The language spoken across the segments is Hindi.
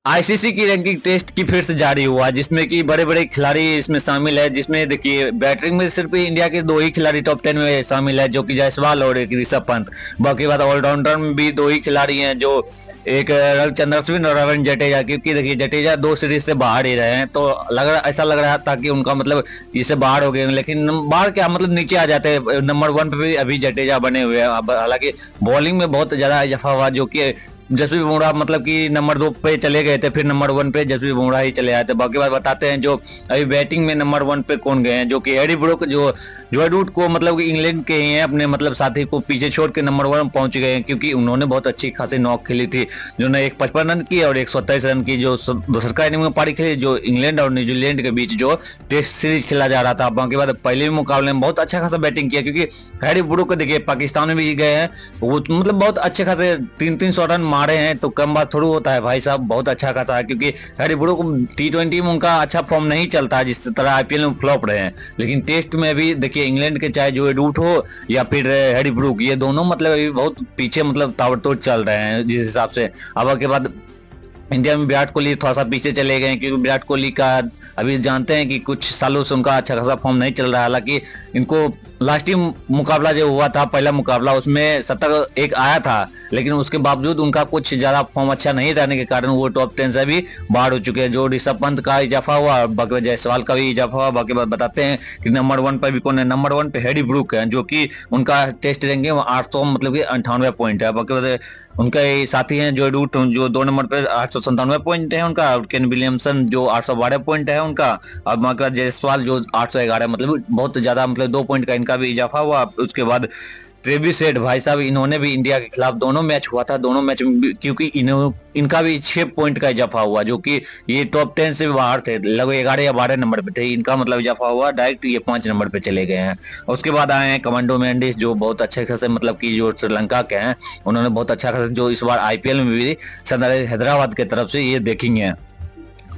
आईसीसी की रैंकिंग टेस्ट की फिर से जारी हुआ, जिसमें कि बड़े बड़े खिलाड़ी इसमें शामिल है। जिसमें देखिए बैटिंग में सिर्फ इंडिया के दो ही खिलाड़ी टॉप 10 में शामिल है, जो कि जायसवाल और एक ऋषभ पंत। बाकी बात ऑलराउंडर में भी दो ही खिलाड़ी हैं, जो एक रविचंद्र अश्विन और रविंद्र जडेजा। क्योंकि देखिए जडेजा दो सीरीज से बाहर ही रहे हैं, तो ऐसा लग रहा था कि उनका मतलब इससे बाहर हो गए, लेकिन बाहर क्या मतलब नीचे आ जाते हैं। नंबर 1 पे भी अभी जडेजा बने हुए हैं। हालांकि बॉलिंग में बहुत ज्यादा इजाफा हुआ, जो कि जसप्रीत बुमराह मतलब कि नंबर 2 पे चले गए थे, फिर नंबर 1 पे जसप्रीत बुमराह ही चले आए थे। बाकी बात बताते हैं जो अभी बैटिंग में नंबर 1 पे कौन गए हैं, जो कि एडी ब्रूक जो रूट को मतलब कि इंग्लैंड के ही हैं, अपने मतलब साथी को पीछे छोड़ के नंबर 1 पहुंच गए हैं। क्योंकि उन्होंने बहुत अच्छी खासी नॉक खेली थी, जिन्होंने 155 रन की और 127 रन की जो दूसरा इनिंग में पारी खेली, जो इंग्लैंड और न्यूजीलैंड के बीच जो टेस्ट सीरीज खेला जा रहा था। बाकी बात पहले मुकाबले में बहुत अच्छा खासा बैटिंग किया, क्योंकि हैरी ब्रूक को देखिए पाकिस्तान में भी गए हैं, वो मतलब बहुत अच्छे खासे 300 रन मारे हैं, तो कम बात थोड़ी होता है भाई साहब, बहुत अच्छा खासा है। क्योंकि हैरी ब्रूक T20 में उनका अच्छा फॉर्म नहीं चलता है, जिस तरह आईपीएल में फ्लॉप रहे हैं, लेकिन टेस्ट में भी देखिए इंग्लैंड के चाहे जो रूट हो या फिर हैरी ब्रूक, ये दोनों मतलब अभी बहुत पीछे मतलब ताबड़तोड़ चल रहे हैं जिस हिसाब से। अब के बाद इंडिया में विराट कोहली थोड़ा सा पीछे चले गए, क्योंकि विराट कोहली का अभी जानते हैं कि कुछ सालों से उनका अच्छा खासा फॉर्म नहीं चल रहा है। हालांकि इनको लास्ट ही मुकाबला जो हुआ था, पहला मुकाबला, उसमें 71 आया था, लेकिन उसके बावजूद उनका कुछ ज्यादा फॉर्म अच्छा नहीं रहने के कारण वो टॉप 10 से भी बाहर हो चुके हैं। जो ऋषभ पंत का इजाफा हुआ, बाकी जायसवाल का भी इजाफा हुआ। बाकी बात बताते हैं कि नंबर 1 पर भी कौन है। नंबर 1 पे हैरी ब्रूक है, जो कि उनका टेस्ट रैंकिंग 800 मतलब कि 98 पॉइंट है। बाकी उनके साथी हैं जो रूट, जो 2 नंबर पे 897 पॉइंट है उनका। केन विलियमसन जो 812 पॉइंट है उनका। और बाकी जायसवाल जो 811, मतलब बहुत ज्यादा मतलब 2 पॉइंट का इनका भी इजाफा हुआ। उसके बाद ट्रेविस हेड भाई साहब, इन्होंने भी इंडिया के खिलाफ दोनों मैच हुआ था, दोनों मैच में क्योंकि इनका भी 6 पॉइंट का इजाफा हुआ, जो कि ये टॉप 10 से बाहर थे, लगभग 11 या 12 नंबर पे थे। इनका मतलब इजाफा हुआ, डायरेक्ट ये 5 नंबर पे चले गए हैं। उसके बाद आए हैं कमांडो मेंडिस, जो बहुत अच्छे खासे मतलब कि जो श्रीलंका के हैं, उन्होंने बहुत अच्छा खासा जो इस बार आईपीएल में भी सनराइजर्स हैदराबाद की तरफ से ये देखेंगे।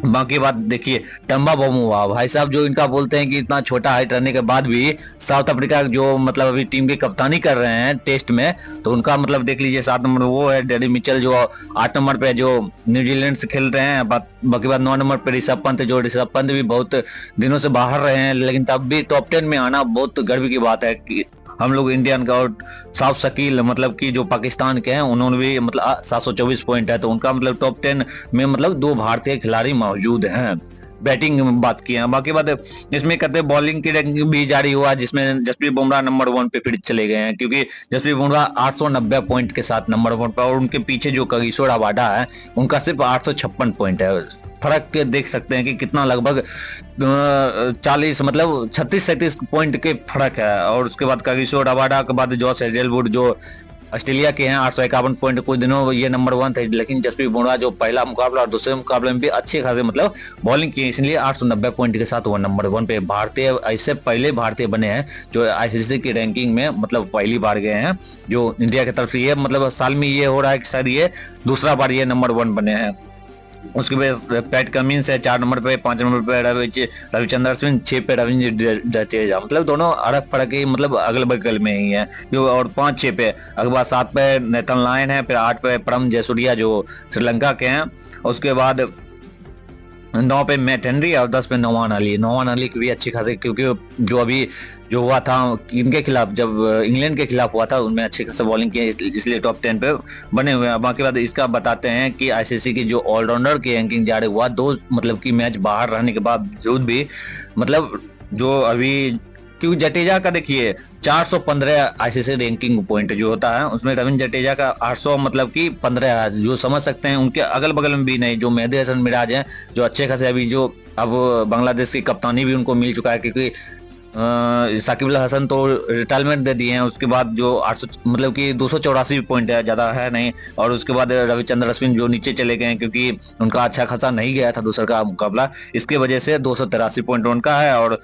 बाकी बात देखिए टम्बा बमुआ भाई साहब, जो इनका बोलते हैं कि इतना छोटा हाइट रहने के बाद भी साउथ अफ्रीका जो मतलब अभी टीम की कप्तानी कर रहे हैं टेस्ट में, तो उनका मतलब देख लीजिए 7 नंबर वो है डेरी मिचेल, जो 8 नंबर पे जो न्यूजीलैंड से खेल रहे हैं। बाकी बात 9 नंबर पे ऋषभ पंत, जो ऋषभ पंत भी बहुत दिनों से बाहर रहे हैं, लेकिन तब भी टॉप 10 में आना बहुत गर्व की बात है कि हम लोग इंडियन का। और साउथ शकील मतलब कि जो पाकिस्तान के हैं, उन्होंने भी मतलब 724 पॉइंट है, तो उनका मतलब टॉप 10 में मतलब 2 भारतीय खिलाड़ी मौजूद हैं। बैटिंग में बात की है। बाकी बात इसमें कहते हैं बॉलिंग की रैंकिंग भी जारी हुआ, जिसमें जसप्रीत बुमराह नंबर 1 पे फिर चले गए हैं, क्योंकि जसप्रीत बुमराह 890 पॉइंट के साथ नंबर 1 पर, और उनके पीछे जो कागिसो रबाडा है उनका सिर्फ 856 पॉइंट है। फर्क देख सकते हैं कि कितना, लगभग 40 मतलब 36-37 पॉइंट के फर्क है। और उसके बाद कागिसो रबाडा के बाद जॉस हेजलवुड जो ऑस्ट्रेलिया के हैं 851 पॉइंट, कुछ दिनों ये नंबर 1 थे, लेकिन जसप्रीत बुमराह जो पहला मुकाबला और दूसरे मुकाबले में भी अच्छे खासे मतलब बॉलिंग की, इसलिए 890 पॉइंट के साथ वो नंबर 1 पे भारतीय, ऐसे पहले भारतीय बने हैं जो आईसीसी की रैंकिंग में मतलब पहली बार गए हैं, जो इंडिया की तरफ से। ये मतलब साल में ये हो रहा है कि शायद ये दूसरा बार ये नंबर 1 बने हैं। उसके बाद पैट कमिंस है 4 नंबर पे, 5 नंबर पे रविचंद्र अश्विन, 6 पे रविंद्र जडेजा, मतलब दोनों अरब फड़क ही मतलब अगल बगल में ही है जो। और 5-6 पे अगले बाद 7 पे नेथन लायन है, फिर 8 पे परम जयसूर्या जो श्रीलंका के हैं। उसके बाद 9 पे मैट हेनरी और 10 पे नौमान अली। नौमान अली की भी अच्छी खासी, क्योंकि जो अभी जो हुआ था इनके खिलाफ, जब इंग्लैंड के खिलाफ हुआ था, उनमें अच्छी खासी बॉलिंग की, इसलिए टॉप 10 पे बने हुए हैं। बाकी बात इसका बताते हैं कि आईसीसी की जो ऑलराउंडर की रैंकिंग जारी हुआ, 2 मतलब की मैच बाहर रहने के बावजूद भी, मतलब जो अभी क्योंकि जडेजा का देखिए 415 आईसीसी रैंकिंग पॉइंट जो होता है, उसमें रविंद्र जडेजा का 800 मतलब कि 15 जो समझ सकते हैं। उनके अगल बगल में भी नहीं, जो मेहदी हसन मिराज हैं, जो अच्छे खासे अभी जो अब बांग्लादेश की कप्तानी भी उनको मिल चुका है, क्योंकि साकिब अल हसन तो रिटायरमेंट दे दिए हैं। उसके बाद जो 800 मतलब कि 284 पॉइंट है, ज्यादा है नहीं। और उसके बाद रविचंद्र अश्विन जो नीचे चले गए हैं, क्योंकि उनका अच्छा खासा नहीं गया था दूसरा का मुकाबला, इसके वजह से 283 पॉइंट उनका है। और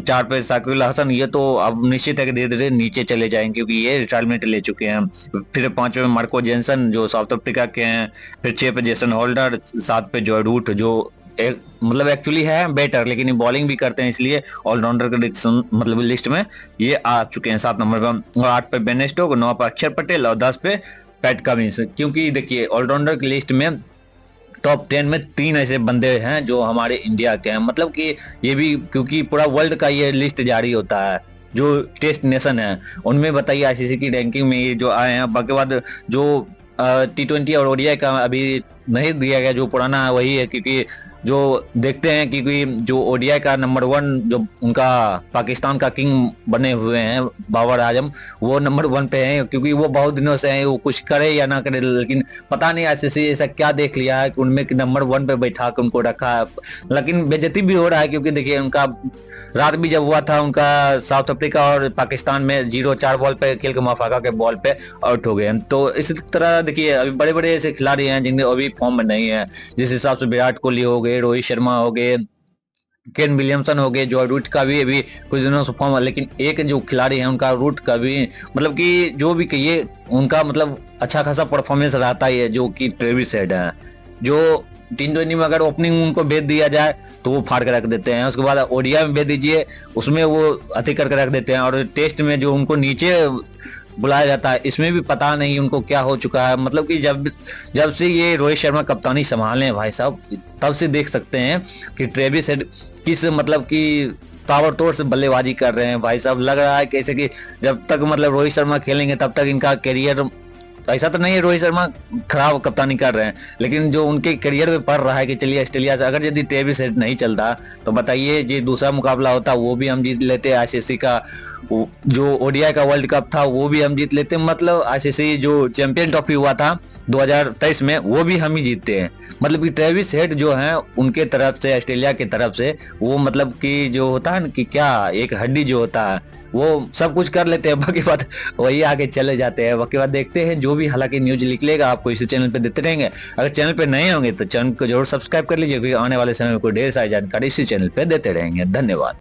4 पे साकिब अल हसन, ये तो अब निश्चित है कि धीरे धीरे नीचे चले जाएंगे, क्योंकि ये रिटायरमेंट ले चुके हैं। फिर 5 पे मार्को जेनसन जो साउथ अफ्रीका के हैं, फिर 6 पे जेसन होल्डर, 7 पे जो रूट जो एक मतलब एक्चुअली है बेटर, लेकिन ये बॉलिंग भी करते हैं, इसलिए ऑलराउंडर के मतलब लिस्ट में ये आ चुके हैं 7 नंबर पर। और 8 पे बेन स्टोक, 9 पे अक्षर पटेल और 10 पे पैट कमिंस। क्योंकि देखिए ऑलराउंडर की लिस्ट में टॉप 10 में 3 ऐसे बंदे हैं जो हमारे इंडिया के हैं। मतलब कि ये भी क्योंकि पूरा वर्ल्ड का ये लिस्ट जारी होता है, जो टेस्ट नेशन है उनमें बताइए आईसीसी की रैंकिंग में ये जो आए हैं। बाकी बाद जो T20 और ओडीआई का अभी नहीं दिया गया, जो पुराना है वही है, क्योंकि जो देखते हैं क्योंकि जो ओडीआई का नंबर 1 जो उनका पाकिस्तान का किंग बने हुए हैं बाबर आजम, वो नंबर 1 पे हैं, क्योंकि वो बहुत दिनों से हैं, वो कुछ करे या ना करे, लेकिन पता नहीं आईसीसी ऐसा क्या देख लिया है कि उनमें नंबर 1 पे बैठा के उनको रखा है। लेकिन बेइज्जती भी हो रहा है, क्योंकि देखिए उनका रात भी जब हुआ था उनका साउथ अफ्रीका और पाकिस्तान में 0-4 बॉल पे खेल के मुआफाका के बॉल पे आउट हो गए। तो इसी तरह देखिए अभी बड़े बड़े ऐसे खिलाड़ी हैं जिनके अभी फॉर्म में नहीं है, जिस हिसाब से विराट कोहली हो गए, रोहित शर्मा हो गए, केन विलियमसन हो गए, जॉय रूट का भी अभी कुछ दिनों से फॉर्म है, लेकिन एक जो खिलाड़ी है उनका रूट का भी मतलब कि जो भी कहिए उनका मतलब अच्छा खासा परफॉर्मेंस रहता ही है, जो कि ट्रेविस हेड है। जो T20 में अगर ओपनिंग उनको भेज दिया जाए तो वो फाड़ कर रख देते हैं, उसके बाद ओडीआई में भेज दीजिए उसमें वो अति करके रख देते हैं, और टेस्ट में जो उनको नीचे बुलाया जाता है इसमें भी पता नहीं उनको क्या हो चुका है। मतलब कि जब से ये रोहित शर्मा कप्तानी संभाले हैं भाई साहब, तब से देख सकते हैं कि ट्रेविस हेड किस मतलब कि ताबड़तोड़ से बल्लेबाजी कर रहे हैं भाई साहब। लग रहा है कैसे कि जब तक मतलब रोहित शर्मा खेलेंगे तब तक इनका करियर, ऐसा तो नहीं है रोहित शर्मा खराब कप्तानी कर रहे हैं, लेकिन जो उनके करियर में पड़ रहा है कि चलिए ऑस्ट्रेलिया से अगर यदि ट्रेविस हेड नहीं चलता तो बताइए ये दूसरा मुकाबला होता वो भी हम जीत लेते, आईसीसी का जो ओडीआई का वर्ल्ड कप था वो भी हम जीत लेते, मतलब आईसीसी जो चैंपियन ट्रॉफी हुआ था 2023 में वो भी हम ही जीतते हैं। मतलब कि ट्रेविस हेड जो है उनके तरफ से, ऑस्ट्रेलिया की तरफ से वो मतलब कि जो होता है ना कि क्या एक हड्डी जो होता है वो सब कुछ कर लेते हैं, बाकी बात वही आगे चले जाते हैं। बाकी बात देखते हैं जो भी हालांकि न्यूज निकलेगा आपको इसी चैनल पे देते रहेंगे। अगर चैनल पे नए होंगे तो चैनल को जरूर सब्सक्राइब कर लीजिए, क्योंकि आने वाले समय में कोई ढेर सारी जानकारी इसी चैनल पे देते रहेंगे। धन्यवाद।